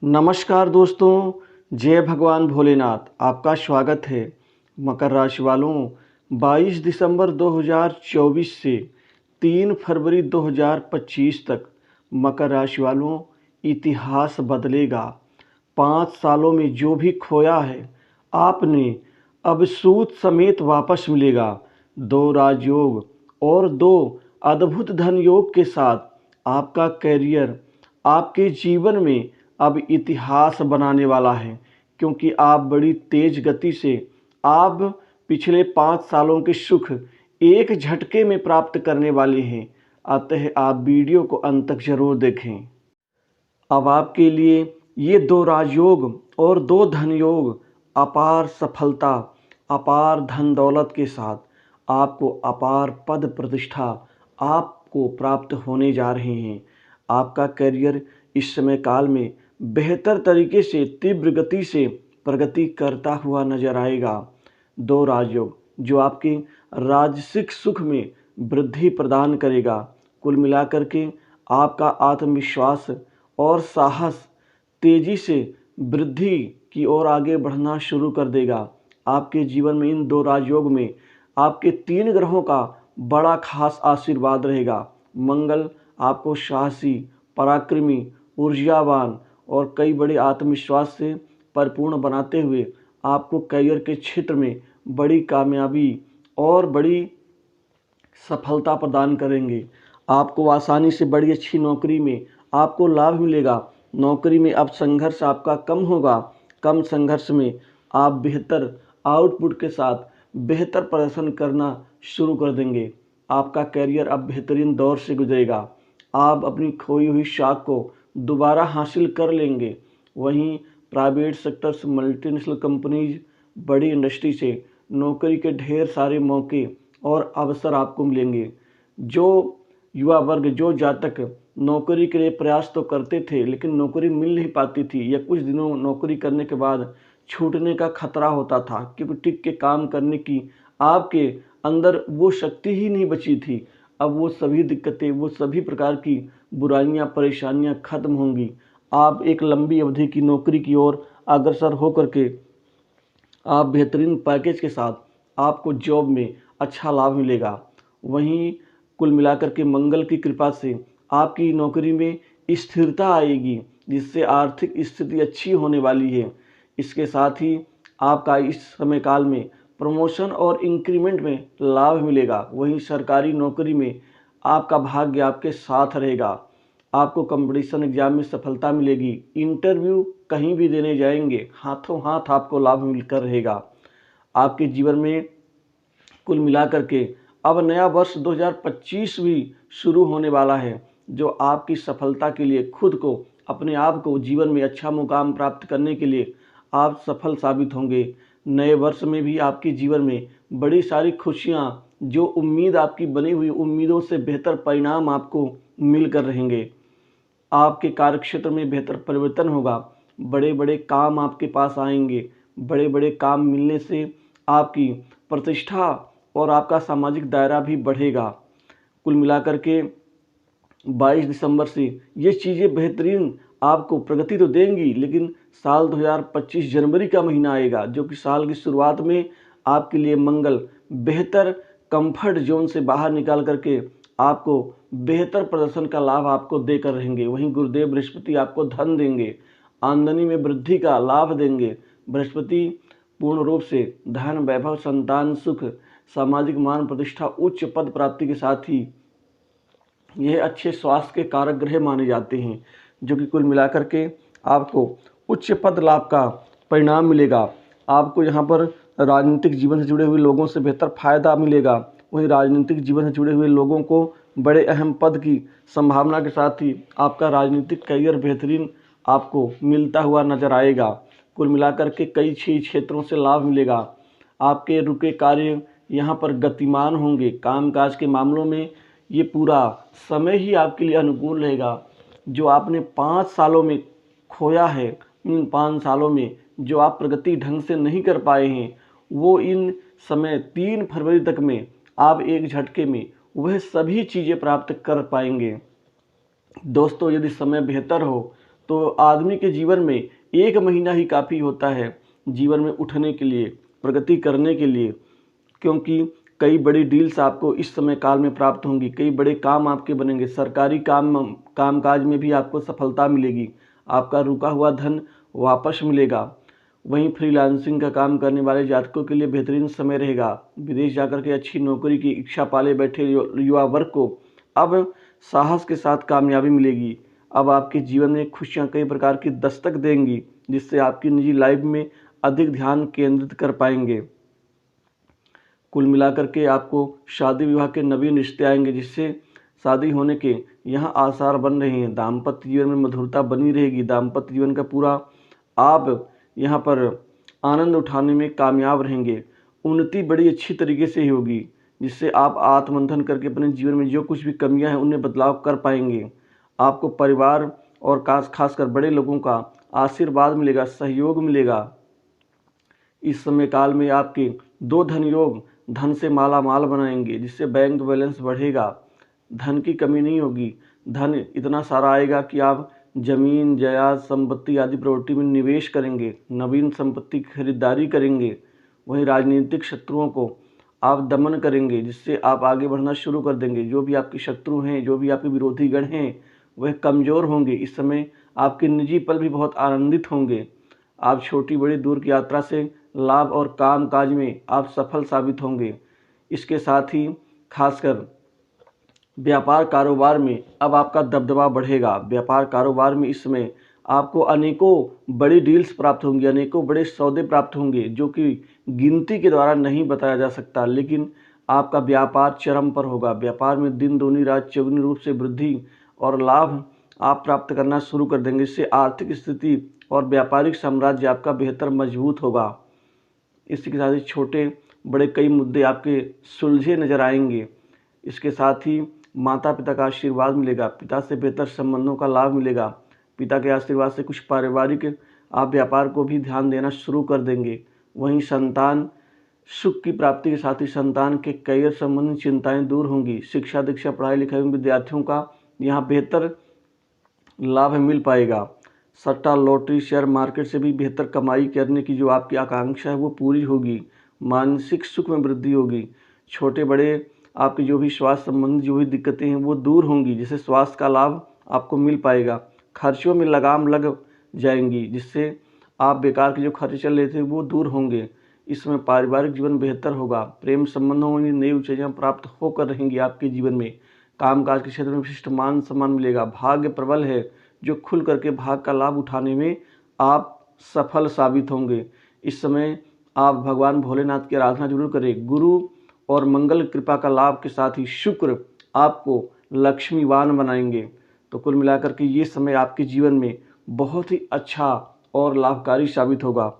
नमस्कार दोस्तों, जय भगवान भोलेनाथ। आपका स्वागत है। मकर राशि वालों, 22 दिसंबर 2024 से 3 फरवरी 2025 तक मकर राशि वालों इतिहास बदलेगा। 5 सालों में जो भी खोया है आपने अब सूद समेत वापस मिलेगा। 2 राजयोग और 2 अद्भुत धन योग के साथ आपका करियर आपके जीवन में अब इतिहास बनाने वाला है, क्योंकि आप बड़ी तेज गति से आप पिछले 5 सालों के सुख एक झटके में प्राप्त करने वाले हैं। अतः आप वीडियो को अंत तक जरूर देखें। अब आपके लिए ये 2 राजयोग और 2 धन योग अपार सफलता, अपार धन दौलत के साथ आपको अपार पद प्रतिष्ठा आपको प्राप्त होने जा रहे हैं। आपका करियर इस समय काल में बेहतर तरीके से तीव्र गति से प्रगति करता हुआ नजर आएगा। 2 राजयोग जो आपके राजसिक सुख में वृद्धि प्रदान करेगा। कुल मिलाकर के आपका आत्मविश्वास और साहस तेजी से वृद्धि की ओर आगे बढ़ना शुरू कर देगा। आपके जीवन में इन 2 राजयोग में आपके 3 ग्रहों का बड़ा खास आशीर्वाद रहेगा। मंगल आपको साहसी, पराक्रमी, ऊर्जावान और कई बड़े आत्मविश्वास से परिपूर्ण बनाते हुए आपको करियर के क्षेत्र में बड़ी कामयाबी और बड़ी सफलता प्रदान करेंगे। आपको आसानी से बड़ी अच्छी नौकरी में आपको लाभ मिलेगा। नौकरी में अब संघर्ष आपका कम होगा। कम संघर्ष में आप बेहतर आउटपुट के साथ बेहतर प्रदर्शन करना शुरू कर देंगे। आपका करियर अब बेहतरीन दौर से गुजरेगा। आप अपनी खोई हुई शाख को दोबारा हासिल कर लेंगे। वहीं प्राइवेट सेक्टर्स, मल्टीनेशनल कंपनीज, बड़ी इंडस्ट्री से नौकरी के ढेर सारे मौके और अवसर आपको मिलेंगे। जो युवा वर्ग, जो जातक नौकरी के लिए प्रयास तो करते थे लेकिन नौकरी मिल नहीं पाती थी या कुछ दिनों नौकरी करने के बाद छूटने का खतरा होता था, क्योंकि टिक के काम करने की आपके अंदर वो शक्ति ही नहीं बची थी। अब वो सभी दिक्कतें, वो सभी प्रकार की बुराइयां, परेशानियां खत्म होंगी। आप एक लंबी अवधि की नौकरी की ओर अग्रसर होकर के आप बेहतरीन पैकेज के साथ आपको जॉब में अच्छा लाभ मिलेगा। वहीं कुल मिलाकर के मंगल की कृपा से आपकी नौकरी में स्थिरता आएगी, जिससे आर्थिक स्थिति अच्छी होने वाली है। इसके साथ ही आपका इस समय काल में प्रमोशन और इंक्रीमेंट में लाभ मिलेगा। वहीं सरकारी नौकरी में आपका भाग्य आपके साथ रहेगा। आपको कंपटीशन एग्जाम में सफलता मिलेगी। इंटरव्यू कहीं भी देने जाएंगे, हाथों हाथ आपको लाभ मिलकर रहेगा। आपके जीवन में कुल मिलाकर के अब नया वर्ष 2025 भी शुरू होने वाला है, जो आपकी सफलता के लिए खुद को, अपने आप को जीवन में अच्छा मुकाम प्राप्त करने के लिए आप सफल साबित होंगे। नए वर्ष में भी आपके जीवन में बड़ी सारी खुशियां, जो उम्मीद आपकी बनी हुई उम्मीदों से बेहतर परिणाम आपको मिलकर रहेंगे। आपके कार्यक्षेत्र में बेहतर परिवर्तन होगा। बड़े बड़े काम आपके पास आएंगे। बड़े बड़े काम मिलने से आपकी प्रतिष्ठा और आपका सामाजिक दायरा भी बढ़ेगा। कुल मिलाकर के 22 दिसंबर से ये चीज़ें बेहतरीन आपको प्रगति तो देंगी, लेकिन साल 2025 जनवरी का महीना आएगा, जो कि साल की शुरुआत में आपके लिए मंगल बेहतर कंफर्ट जोन से बाहर निकाल करके आपको बेहतर प्रदर्शन का लाभ आपको देकर रहेंगे। वहीं गुरुदेव बृहस्पति आपको धन देंगे, आमदनी में वृद्धि का लाभ देंगे। बृहस्पति पूर्ण रूप से धन, वैभव, संतान सुख, सामाजिक मान प्रतिष्ठा, उच्च पद प्राप्ति के साथ ही यह अच्छे स्वास्थ्य के कारक ग्रह माने जाते हैं, जो कि कुल मिलाकर के आपको उच्च पद लाभ का परिणाम मिलेगा। आपको यहाँ पर राजनीतिक जीवन से जुड़े हुए लोगों से बेहतर फायदा मिलेगा। वहीं राजनीतिक जीवन से जुड़े हुए लोगों को बड़े अहम पद की संभावना के साथ ही आपका राजनीतिक करियर बेहतरीन आपको मिलता हुआ नजर आएगा। कुल मिलाकर के कई क्षेत्रों से लाभ मिलेगा। आपके रुके कार्य यहाँ पर गतिमान होंगे। कामकाज के मामलों में ये पूरा समय ही आपके लिए अनुकूल रहेगा। जो आपने 5 सालों में खोया है, इन 5 सालों में जो आप प्रगति ढंग से नहीं कर पाए हैं, वो इन समय 3 फरवरी तक में आप एक झटके में वह सभी चीज़ें प्राप्त कर पाएंगे। दोस्तों, यदि समय बेहतर हो तो आदमी के जीवन में 1 महीना ही काफ़ी होता है जीवन में उठने के लिए, प्रगति करने के लिए, क्योंकि कई बड़ी डील्स आपको इस समय काल में प्राप्त होंगी, कई बड़े काम आपके बनेंगे, सरकारी कामकाज में भी आपको सफलता मिलेगी, आपका रुका हुआ धन वापस मिलेगा। वहीं फ्रीलांसिंग का काम करने वाले जातकों के लिए बेहतरीन समय रहेगा। विदेश जाकर के अच्छी नौकरी की इच्छा पाले बैठे युवा वर्ग को अब साहस के साथ कामयाबी मिलेगी। अब आपके जीवन में खुशियां कई प्रकार की दस्तक देंगी, जिससे आपकी निजी लाइफ में अधिक ध्यान केंद्रित कर पाएंगे। कुल मिलाकर के आपको शादी विवाह के नवीन रिश्ते आएंगे, जिससे शादी होने के यहाँ आसार बन रहे हैं। दाम्पत्य जीवन में मधुरता बनी रहेगी। दाम्पत्य जीवन का पूरा आप यहाँ पर आनंद उठाने में कामयाब रहेंगे। उन्नति बड़ी अच्छी तरीके से ही होगी, जिससे आप आत्ममंथन करके अपने जीवन में जो कुछ भी कमियां हैं उनमें बदलाव कर पाएंगे। आपको परिवार और खासकर बड़े लोगों का आशीर्वाद मिलेगा, सहयोग मिलेगा। इस समय काल में आपके 2 धन योग धन से माला माल बनाएंगे, जिससे बैंक बैलेंस बढ़ेगा, धन की कमी नहीं होगी। धन इतना सारा आएगा कि आप जमीन जायदाद संपत्ति आदि प्रॉपर्टी में निवेश करेंगे, नवीन संपत्ति की खरीदारी करेंगे। वहीं राजनीतिक शत्रुओं को आप दमन करेंगे, जिससे आप आगे बढ़ना शुरू कर देंगे। जो भी आपके शत्रु हैं, जो भी आपके विरोधी गण हैं, वह कमज़ोर होंगे। इस समय आपके निजी पल भी बहुत आनंदित होंगे। आप छोटी बड़ी दूर की यात्रा से लाभ और काम काज में आप सफल साबित होंगे। इसके साथ ही खासकर व्यापार कारोबार में अब आपका दबदबा बढ़ेगा। व्यापार कारोबार में इस समय आपको अनेकों बड़ी डील्स प्राप्त होंगी, अनेकों बड़े सौदे प्राप्त होंगे, जो कि गिनती के द्वारा नहीं बताया जा सकता, लेकिन आपका व्यापार चरम पर होगा। व्यापार में दिन दूनी रात चौगुनी रूप से वृद्धि और लाभ आप प्राप्त करना शुरू कर देंगे। इससे आर्थिक स्थिति और व्यापारिक साम्राज्य आपका बेहतर मजबूत होगा। इसी के साथ ही छोटे बड़े कई मुद्दे आपके सुलझे नजर आएंगे। इसके साथ ही माता पिता का आशीर्वाद मिलेगा, पिता से बेहतर संबंधों का लाभ मिलेगा। पिता के आशीर्वाद से कुछ पारिवारिक आप व्यापार को भी ध्यान देना शुरू कर देंगे। वहीं संतान सुख की प्राप्ति के साथ ही संतान के करियर संबंधी चिंताएं दूर होंगी। शिक्षा दीक्षा पढ़ाई लिखाई में विद्यार्थियों का यहाँ बेहतर लाभ मिल पाएगा। सट्टा लॉटरी शेयर मार्केट से भी बेहतर कमाई करने की जो आपकी आकांक्षा है वो पूरी होगी। मानसिक सुख में वृद्धि होगी। छोटे बड़े आपके जो भी स्वास्थ्य संबंधी जो भी दिक्कतें हैं वो दूर होंगी, जिससे स्वास्थ्य का लाभ आपको मिल पाएगा। खर्चों में लगाम लग जाएंगी, जिससे आप बेकार के जो खर्चे चल रहे थे वो दूर होंगे। इसमें पारिवारिक जीवन बेहतर होगा। प्रेम संबंधों में नई ऊंचाइयां प्राप्त होकर रहेंगी आपके जीवन में। कामकाज के क्षेत्र में विशिष्ट मान सम्मान मिलेगा। भाग्य प्रबल है, जो खुल करके भाग का लाभ उठाने में आप सफल साबित होंगे। इस समय आप भगवान भोलेनाथ की आराधना जरूर करें। गुरु और मंगल कृपा का लाभ के साथ ही शुक्र आपको लक्ष्मीवान बनाएंगे। तो कुल मिलाकर के ये समय आपके जीवन में बहुत ही अच्छा और लाभकारी साबित होगा।